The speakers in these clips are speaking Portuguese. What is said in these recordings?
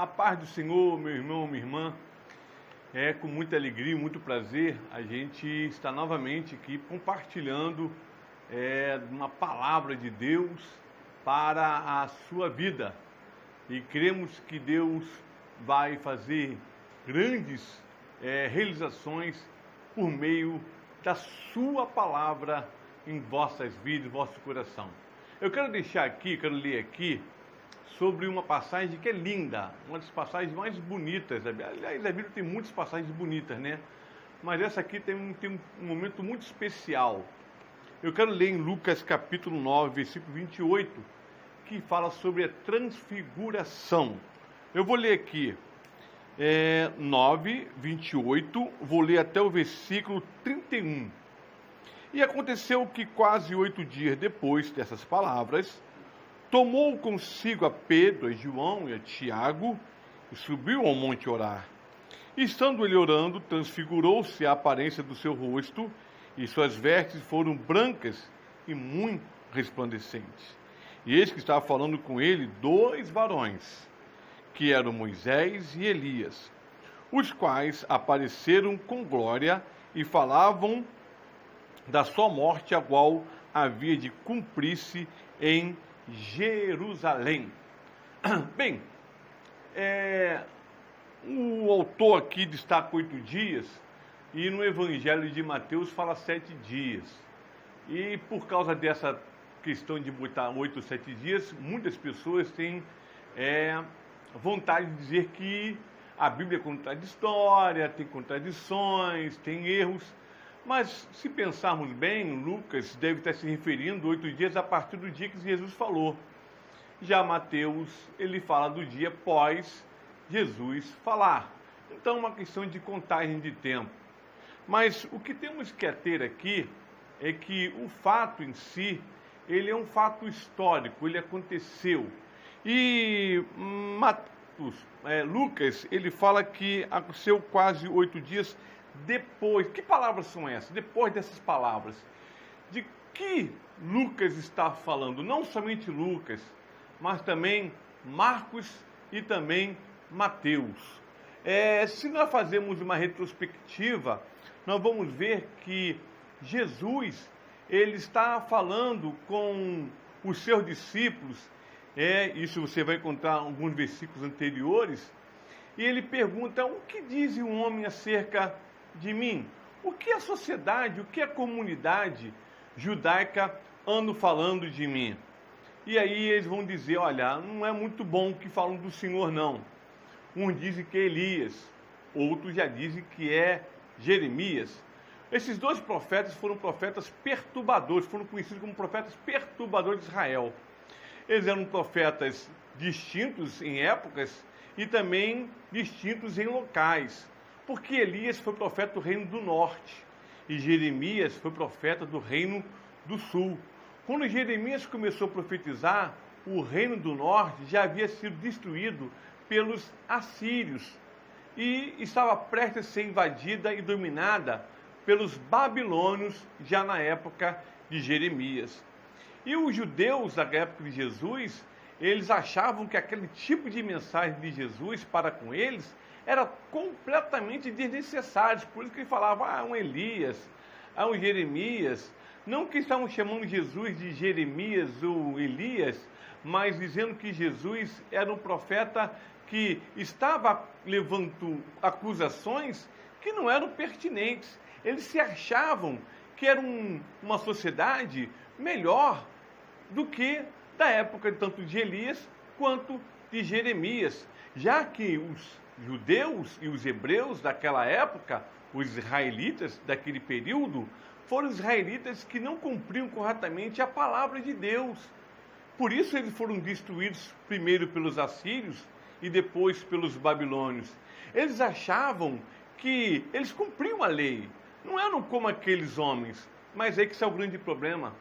A paz do Senhor, meu irmão, minha irmã. É com muita alegria e muito prazer a gente está novamente aqui compartilhando uma palavra de Deus para a sua vida. E cremos que Deus vai fazer grandes realizações por meio da sua palavra em vossas vidas, em vosso coração. Eu quero ler aqui sobre uma passagem que é linda, uma das passagens mais bonitas. Aliás, a Bíblia tem muitas passagens bonitas, né? Mas essa aqui tem um momento muito especial. Eu quero ler em Lucas capítulo 9, versículo 28, que fala sobre a transfiguração. Eu vou ler aqui 9, 28, vou ler até o versículo 31. E aconteceu que quase 8 dias depois dessas palavras, tomou consigo a Pedro, a João e a Tiago, e subiu ao monte orar. E estando ele orando, transfigurou-se a aparência do seu rosto, e suas vestes foram brancas e muito resplandecentes. E eis que estava falando com ele 2 varões, que eram Moisés e Elias, os quais apareceram com glória e falavam da sua morte, a qual havia de cumprir-se em Jerusalém. Bem, o autor aqui destaca 8 dias e no Evangelho de Mateus fala 7 dias. E por causa dessa questão de botar 8 ou 7 dias, muitas pessoas têm vontade de dizer que a Bíblia é contraditória, tem contradições, tem erros. Mas, se pensarmos bem, Lucas deve estar se referindo 8 dias a partir do dia que Jesus falou. Já Mateus, ele fala do dia após Jesus falar. Então, é uma questão de contagem de tempo. Mas o que temos que ter aqui é que o fato em si, ele é um fato histórico, ele aconteceu. E Lucas, ele fala que aconteceu quase 8 dias depois. Que palavras são essas? Depois dessas palavras. De que Lucas está falando? Não somente Lucas, mas também Marcos e também Mateus. Se nós fazermos uma retrospectiva, nós vamos ver que Jesus, ele está falando com os seus discípulos, isso você vai encontrar em alguns versículos anteriores, e ele pergunta: o que diz o homem acerca de mim? O que a sociedade, o que a comunidade judaica andam falando de mim? E aí eles vão dizer: olha, não é muito bom o que falam do Senhor, não. Uns dizem que é Elias, outros já dizem que é Jeremias. Esses 2 profetas foram profetas perturbadores, foram conhecidos como profetas perturbadores de Israel. Eles eram profetas distintos em épocas e também distintos em locais. Porque Elias foi profeta do reino do norte e Jeremias foi profeta do reino do sul. Quando Jeremias começou a profetizar, o reino do norte já havia sido destruído pelos assírios e estava prestes a ser invadida e dominada pelos babilônios já na época de Jeremias. E os judeus da época de Jesus, eles achavam que aquele tipo de mensagem de Jesus para com eles era completamente desnecessário. Por isso que ele falava um Elias, um Jeremias. Não que estavam chamando Jesus de Jeremias ou Elias, mas dizendo que Jesus era um profeta que estava levando acusações que não eram pertinentes. Eles se achavam que era uma sociedade melhor do que da época tanto de Elias quanto de Jeremias, já que os judeus e os hebreus daquela época, os israelitas daquele período, foram israelitas que não cumpriam corretamente a palavra de Deus. Por isso eles foram destruídos primeiro pelos assírios e depois pelos babilônios. Eles achavam que eles cumpriam a lei, não eram como aqueles homens, mas é que esse é o grande problema.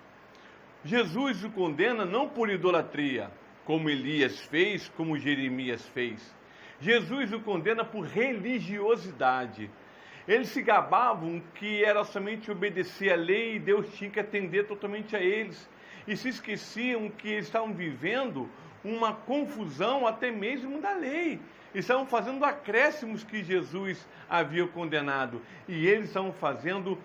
Jesus o condena não por idolatria, como Elias fez, como Jeremias fez. Jesus o condena por religiosidade. Eles se gabavam que era somente obedecer a lei e Deus tinha que atender totalmente a eles. E se esqueciam que eles estavam vivendo uma confusão até mesmo da lei. Estavam fazendo acréscimos que Jesus havia condenado. E eles estavam fazendo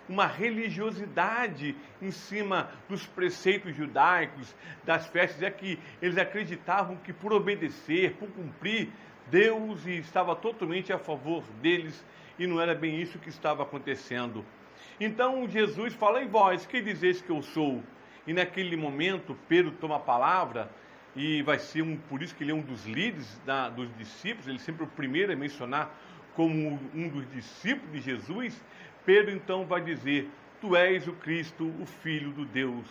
uma religiosidade em cima dos preceitos judaicos, das festas. É que eles acreditavam que por obedecer, por cumprir, Deus estava totalmente a favor deles. E não era bem isso que estava acontecendo. Então Jesus fala: e vós, que dizeis que eu sou? E naquele momento Pedro toma a palavra. E vai ser por isso que ele é um dos líderes dos discípulos. Ele sempre é o primeiro a mencionar como um dos discípulos de Jesus. Pedro então vai dizer: tu és o Cristo, o Filho do Deus.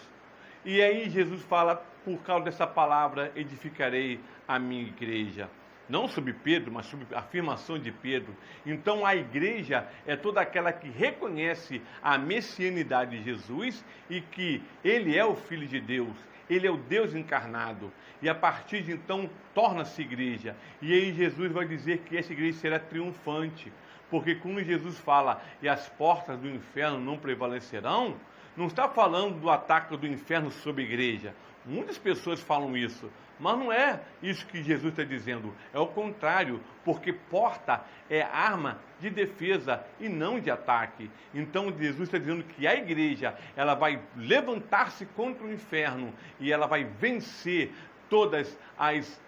E aí Jesus fala: por causa dessa palavra edificarei a minha igreja. Não sobre Pedro, mas sobre a afirmação de Pedro. Então a igreja é toda aquela que reconhece a messianidade de Jesus e que ele é o Filho de Deus. Ele é o Deus encarnado. E a partir de então torna-se igreja. E aí Jesus vai dizer que essa igreja será triunfante. Porque quando Jesus fala: e as portas do inferno não prevalecerão, não está falando do ataque do inferno sobre a igreja. Muitas pessoas falam isso, mas não é isso que Jesus está dizendo. É o contrário, porque porta é arma de defesa e não de ataque. Então Jesus está dizendo que a igreja, ela vai levantar-se contra o inferno e ela vai vencer todas as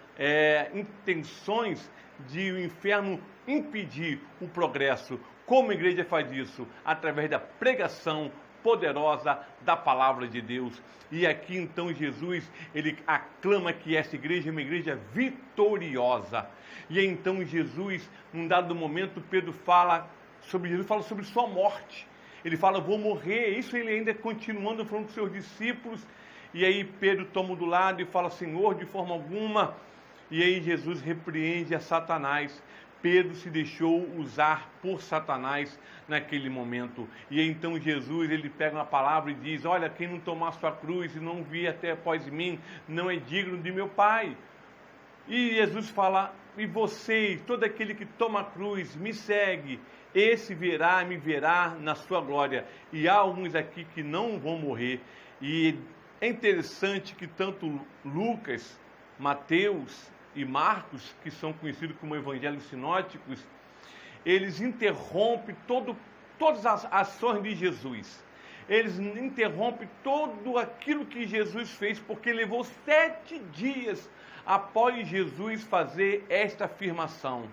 intenções de o inferno impedir o progresso. Como a igreja faz isso? Através da pregação poderosa da palavra de Deus. E aqui então Jesus, ele aclama que essa igreja é uma igreja vitoriosa. E então Jesus, num dado momento, Jesus fala sobre sua morte. Ele fala: vou morrer. Isso ele ainda continuando falando com seus discípulos. E aí Pedro toma do lado e fala: Senhor, de forma alguma. E aí Jesus repreende a Satanás. Pedro se deixou usar por Satanás naquele momento. E então Jesus, ele pega uma palavra e diz: olha, quem não tomar sua cruz e não vir até após mim, não é digno de meu Pai. E Jesus fala: e vocês, todo aquele que toma a cruz, me segue, esse me verá na sua glória. E há alguns aqui que não vão morrer. E é interessante que tanto Lucas, Mateus e Marcos, que são conhecidos como evangelhos sinóticos, eles interrompem todas as ações de Jesus. Eles interrompem tudo aquilo que Jesus fez, porque levou 7 dias após Jesus fazer esta afirmação.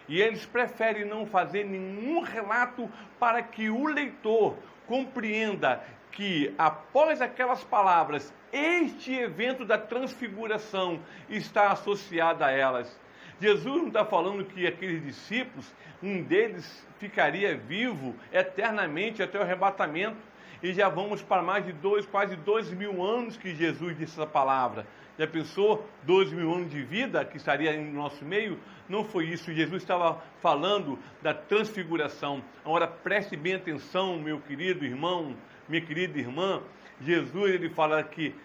E eles preferem não fazer nenhum relato para que o leitor compreenda que após aquelas palavras, este evento da transfiguração está associado a elas. Jesus não está falando que aqueles discípulos, um deles ficaria vivo eternamente até o arrebatamento. E já vamos para mais de quase 2.000 anos que Jesus disse essa palavra. Já pensou 2.000 anos de vida que estaria em nosso meio? Não foi isso. Jesus estava falando da transfiguração. Agora preste bem atenção, meu querido irmão, minha querida irmã. Jesus, ele fala que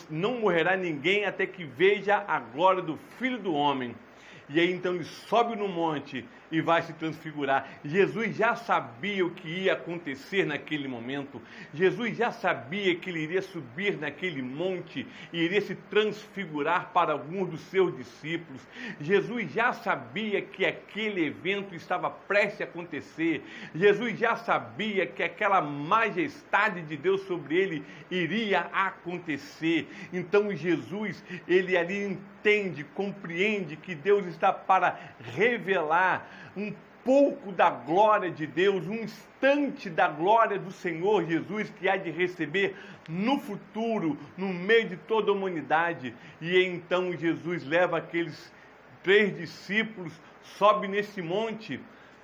não morrerá ninguém até que veja a glória do Filho do Homem. E aí então ele sobe no monte e vai se transfigurar. Jesus já sabia o que ia acontecer naquele momento. Jesus já sabia que ele iria subir naquele monte e iria se transfigurar para alguns dos seus discípulos. Jesus já sabia que aquele evento estava prestes a acontecer. Jesus já sabia que aquela majestade de Deus sobre ele iria acontecer. Então Jesus, ele ali entende, compreende que Deus está para revelar um pouco da glória de Deus, um instante da glória do Senhor Jesus que há de receber no futuro, no meio de toda a humanidade. E então Jesus leva aqueles 3 discípulos, sobe nesse monte,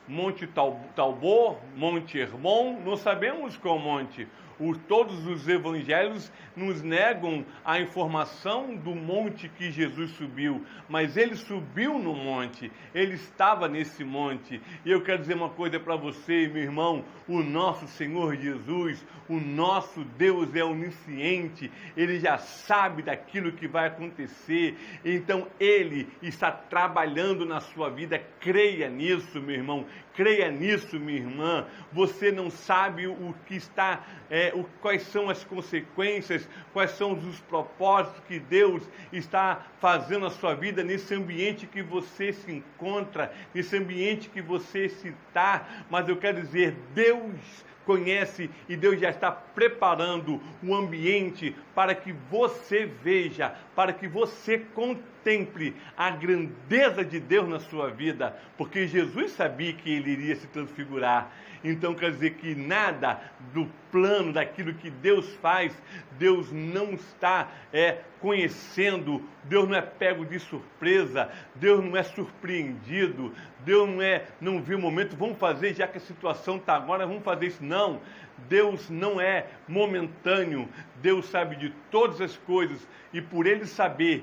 Monte Talbor, Monte Hermon, não sabemos qual monte. Todos os evangelhos nos negam a informação do monte que Jesus subiu, mas ele subiu no monte, ele estava nesse monte. E eu quero dizer uma coisa para você, meu irmão: o nosso Senhor Jesus, o nosso Deus é onisciente, ele já sabe daquilo que vai acontecer, então ele está trabalhando na sua vida. Creia nisso, meu irmão, creia nisso, minha irmã. Você não sabe o que está quais são as consequências, quais são os propósitos que Deus está fazendo na sua vida, nesse ambiente que você se encontra, nesse ambiente que você se está. Mas eu quero dizer, Deus conhece e Deus já está preparando o ambiente para que você veja, para que você contemple a grandeza de Deus na sua vida, porque Jesus sabia que ele iria se transfigurar. Então quer dizer que nada do plano, daquilo que Deus faz, Deus não está conhecendo, Deus não é pego de surpresa, Deus não é surpreendido, Deus não viu o momento, vamos fazer, já que a situação está agora, vamos fazer isso. Não, Deus não é momentâneo, Deus sabe de todas as coisas, e por Ele sabe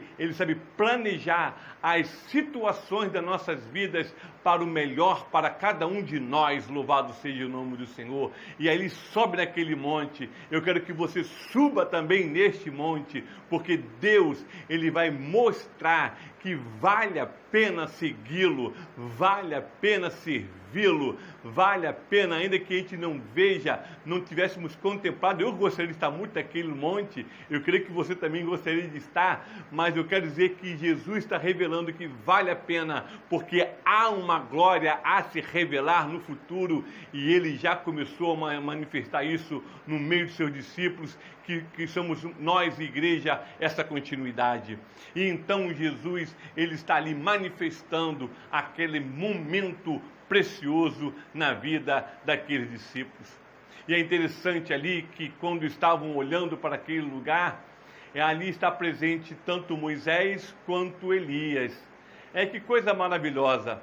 planejar as situações das nossas vidas para o melhor, para cada um de nós. Louvado seja o nome do Senhor. E aí Ele sobe naquele monte. Eu quero que você suba também neste monte, porque Deus, Ele vai mostrar que vale a pena segui-lo, vale a pena servi-lo, vale a pena, ainda que a gente não veja, não tivéssemos contemplado. Eu gostaria de estar muito naquele monte, eu creio que você também gostaria de estar, mas eu quero dizer que Jesus está revelando que vale a pena, porque há uma glória a se revelar no futuro, e Ele já começou a manifestar isso no meio de seus discípulos, que somos nós, igreja, essa continuidade. E então Jesus, Ele está ali manifestando aquele momento precioso na vida daqueles discípulos. E é interessante ali que quando estavam olhando para aquele lugar, ali está presente tanto Moisés quanto Elias. Que coisa maravilhosa.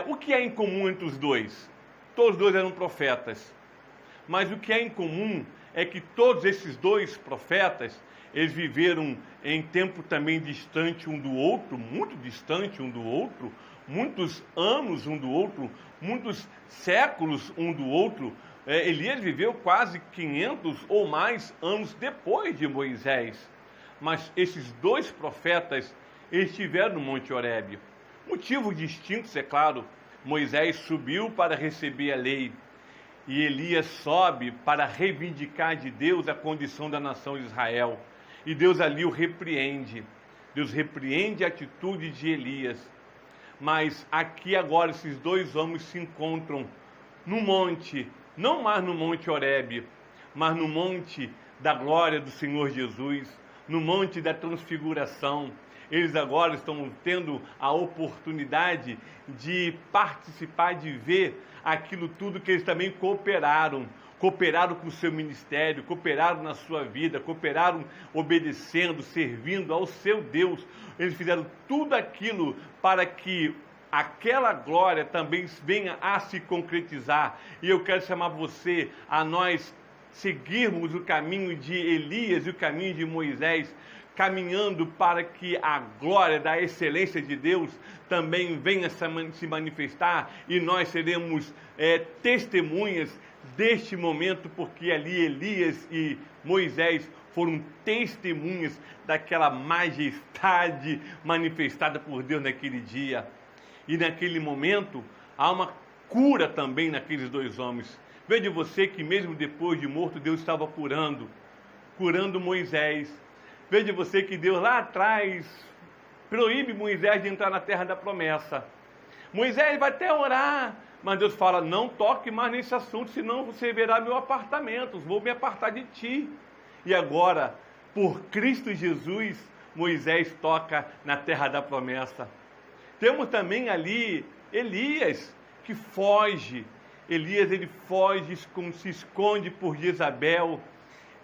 O que é em comum entre os dois? Todos os dois eram profetas. Mas o que é em comum é que todos esses dois profetas, eles viveram em tempo também distante um do outro, muito distante um do outro, muitos anos um do outro, muitos séculos um do outro. Elias viveu quase 500 ou mais anos depois de Moisés. Mas esses dois profetas, eles estiveram no Monte Horebe. Motivos distintos, é claro. Moisés subiu para receber a lei, e Elias sobe para reivindicar de Deus a condição da nação de Israel. E Deus ali o repreende. Deus repreende a atitude de Elias. Mas aqui agora esses dois homens se encontram no monte, não mais no Monte Horebe, mas no monte da glória do Senhor Jesus, no monte da transfiguração. Eles agora estão tendo a oportunidade de participar, de ver aquilo tudo que eles também cooperaram com o seu ministério, cooperaram na sua vida, cooperaram obedecendo, servindo ao seu Deus. Eles fizeram tudo aquilo para que aquela glória também venha a se concretizar. E eu quero chamar você a nós seguirmos o caminho de Elias e o caminho de Moisés, caminhando para que a glória da excelência de Deus também venha se manifestar, e nós seremos testemunhas deste momento, porque ali Elias e Moisés foram testemunhas daquela majestade manifestada por Deus naquele dia. E naquele momento há uma cura também naqueles dois homens. Veja você que mesmo depois de morto, Deus estava curando Moisés. Veja você que Deus lá atrás proíbe Moisés de entrar na terra da promessa. Moisés vai até orar, mas Deus fala: não toque mais nesse assunto, senão você verá meu apartamento, vou me apartar de ti. E agora, por Cristo Jesus, Moisés toca na terra da promessa. Temos também ali Elias, que foge. Elias, ele foge, se esconde por Jezabel.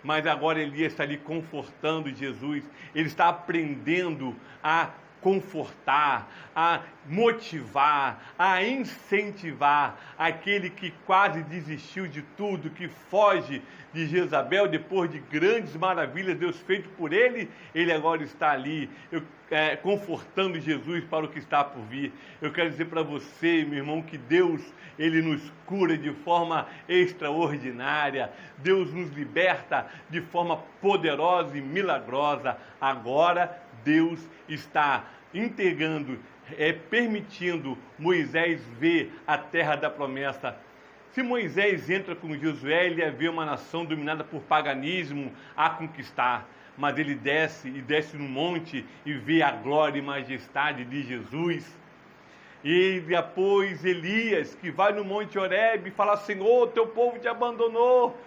Mas agora Elias está ali confortando Jesus. Ele está aprendendo a confortar, a motivar, a incentivar aquele que quase desistiu de tudo, que foge de Jezabel depois de grandes maravilhas Deus feito por ele. Ele agora está ali confortando Jesus para o que está por vir. Eu quero dizer para você, meu irmão, que Deus, ele nos cura de forma extraordinária. Deus nos liberta de forma poderosa e milagrosa. Agora Deus está permitindo Moisés ver a terra da promessa. Se Moisés entra com Josué, ele ia ver uma nação dominada por paganismo a conquistar. Mas ele desce no monte e vê a glória e majestade de Jesus. E depois Elias, que vai no Monte Horebe e fala: Senhor, teu povo te abandonou.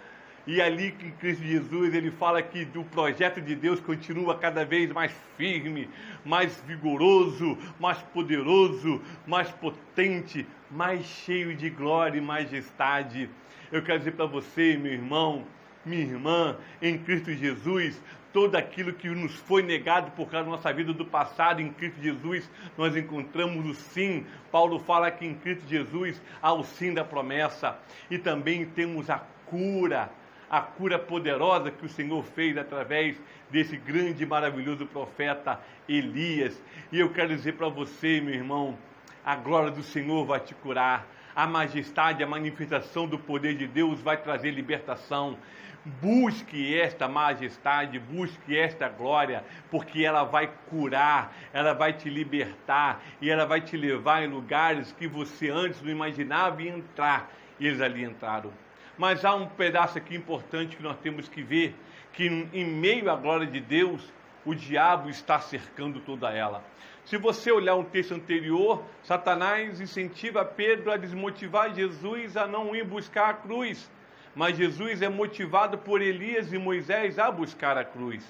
E ali em Cristo Jesus ele fala que o projeto de Deus continua cada vez mais firme, mais vigoroso, mais poderoso, mais potente, mais cheio de glória e majestade. Eu quero dizer para você, meu irmão, minha irmã, em Cristo Jesus, tudo aquilo que nos foi negado por causa da nossa vida do passado, em Cristo Jesus, nós encontramos o sim. Paulo fala que em Cristo Jesus há o sim da promessa. E também temos a cura poderosa que o Senhor fez através desse grande e maravilhoso profeta Elias. E eu quero dizer para você, meu irmão, a glória do Senhor vai te curar. A majestade, a manifestação do poder de Deus vai trazer libertação. Busque esta majestade, busque esta glória, porque ela vai curar, ela vai te libertar e ela vai te levar em lugares que você antes não imaginava entrar, e eles ali entraram. Mas há um pedaço aqui importante que nós temos que ver, que em meio à glória de Deus, o diabo está cercando toda ela. Se você olhar um texto anterior, Satanás incentiva Pedro a desmotivar Jesus a não ir buscar a cruz. Mas Jesus é motivado por Elias e Moisés a buscar a cruz.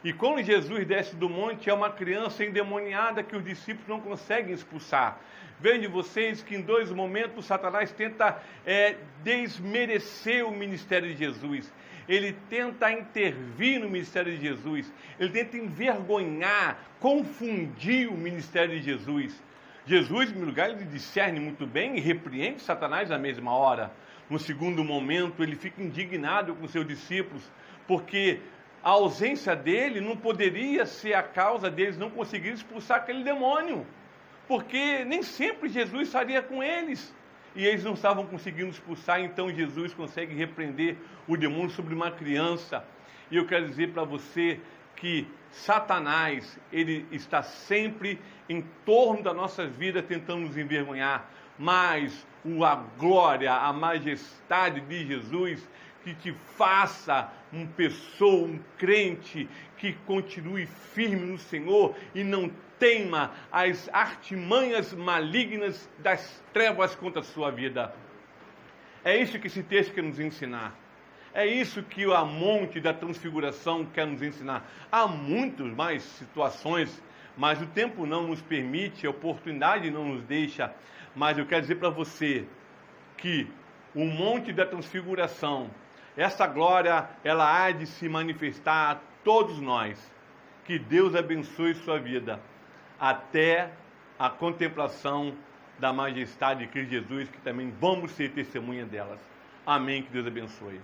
E quando Jesus desce do monte, é uma criança endemoniada que os discípulos não conseguem expulsar. Veja vocês que em dois momentos Satanás tenta desmerecer o ministério de Jesus. Ele tenta intervir no ministério de Jesus. Ele tenta envergonhar, confundir o ministério de Jesus. Jesus, em primeiro lugar, ele discerne muito bem e repreende Satanás na mesma hora. No segundo momento, ele fica indignado com seus discípulos, porque a ausência dele não poderia ser a causa deles não conseguirem expulsar aquele demônio, porque nem sempre Jesus estaria com eles, e eles não estavam conseguindo expulsar. Então Jesus consegue repreender o demônio sobre uma criança. E eu quero dizer para você que Satanás, ele está sempre em torno da nossa vida tentando nos envergonhar, mas a glória, a majestade de Jesus, que te faça uma pessoa, um crente, que continue firme no Senhor e não teima as artimanhas malignas das trevas contra a sua vida. É isso que esse texto quer nos ensinar. É isso que o Monte da Transfiguração quer nos ensinar. Há muitas mais situações, mas o tempo não nos permite, a oportunidade não nos deixa. Mas eu quero dizer para você que o Monte da Transfiguração, essa glória, ela há de se manifestar a todos nós. Que Deus abençoe sua vida até a contemplação da majestade de Cristo Jesus, que também vamos ser testemunha delas. Amém, que Deus abençoe.